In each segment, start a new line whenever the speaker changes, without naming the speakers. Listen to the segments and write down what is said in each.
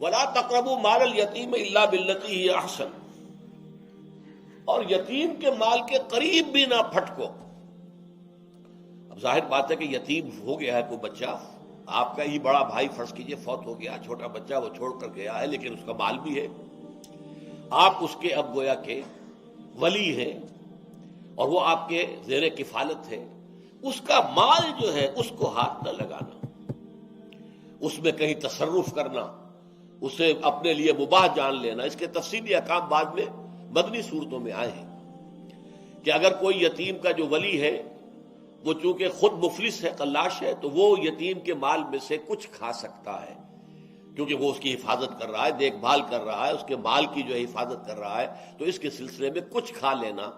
ولا تقربوا مال الیتیم الا باللتی ہی احسن، اور یتیم کے مال کے قریب بھی نہ پھٹکو۔ اب ظاہر بات ہے کہ یتیم ہو گیا ہے کوئی بچہ، آپ کا ہی بڑا بھائی فرض کیجئے فوت ہو گیا، چھوٹا بچہ وہ چھوڑ کر گیا ہے، لیکن اس کا مال بھی ہے، آپ اس کے اب گویا کہ ولی ہیں اور وہ آپ کے زیر کفالت ہے، اس کا مال جو ہے اس کو ہاتھ نہ لگانا، اس میں کہیں تصرف کرنا، اسے اپنے لیے مباح جان لینا۔ اس کے تفصیلی احکام بعد میں مدنی صورتوں میں آئے ہیں کہ اگر کوئی یتیم کا جو ولی ہے وہ چونکہ خود مفلس ہے، قلاش ہے، تو وہ یتیم کے مال میں سے کچھ کھا سکتا ہے، کیونکہ وہ اس کی حفاظت کر رہا ہے، دیکھ بھال کر رہا ہے، اس کے مال کی جو ہے حفاظت کر رہا ہے، تو اس کے سلسلے میں کچھ کھا لینا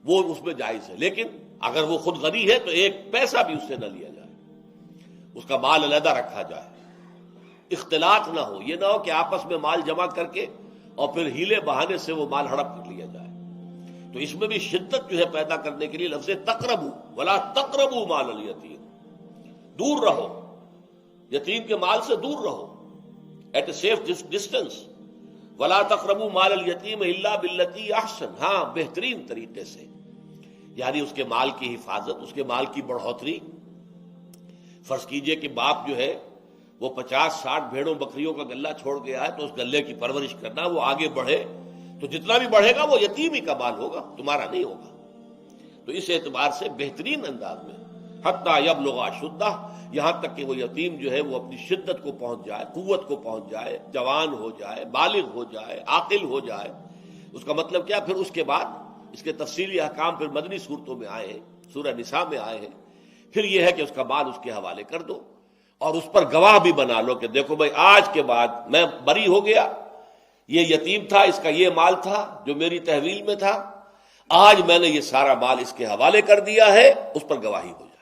وہ اس میں جائز ہے۔ لیکن اگر وہ خود غنی ہے تو ایک پیسہ بھی اس سے نہ لیا جائے، اس کا مال علیحدہ رکھا جائے، اختلاط نہ ہو، یہ نہ ہو کہ آپس میں مال جمع کر کے اور پھر ہیلے بہانے سے وہ مال ہڑپ کر لیا جائے۔ تو اس میں بھی شدت جو ہے پیدا کرنے کے لیے لفظ تقربو، ولا تقربو مال الیتیم، دور رہو، یتیم کے مال سے دور رہو، ایٹ اے سیف ڈسٹینس۔ ولا تقربوا مال الیتیم الا باللتی احسن، ہاں بہترین طریقے سے، یعنی اس کے مال کی حفاظت، اس کے مال کی بڑھوتری۔ فرض کیجئے کہ باپ جو ہے وہ 50-60 بھیڑوں بکریوں کا غلہ چھوڑ گیا ہے، تو اس غلے کی پرورش کرنا، وہ آگے بڑھے تو جتنا بھی بڑھے گا وہ یتیم ہی کا مال ہوگا، تمہارا نہیں ہوگا۔ تو اس اعتبار سے بہترین انداز میں حتی یبلغ اشدہ، یہاں تک کہ وہ یتیم جو ہے وہ اپنی شدت کو پہنچ جائے، قوت کو پہنچ جائے، جوان ہو جائے، بالغ ہو جائے، عاقل ہو جائے۔ اس کا مطلب کیا؟ پھر اس کے بعد اس کے تفصیلی احکام پھر مدنی صورتوں میں آئے ہیں، سورہ نساء میں آئے ہیں۔ پھر یہ ہے کہ اس کا مال اس کے حوالے کر دو اور اس پر گواہ بھی بنا لو کہ دیکھو بھائی آج کے بعد میں بری ہو گیا، یہ یتیم تھا، اس کا یہ مال تھا جو میری تحویل میں تھا، آج میں نے یہ سارا مال اس کے حوالے کر دیا ہے، اس پر گواہی ہو جائے۔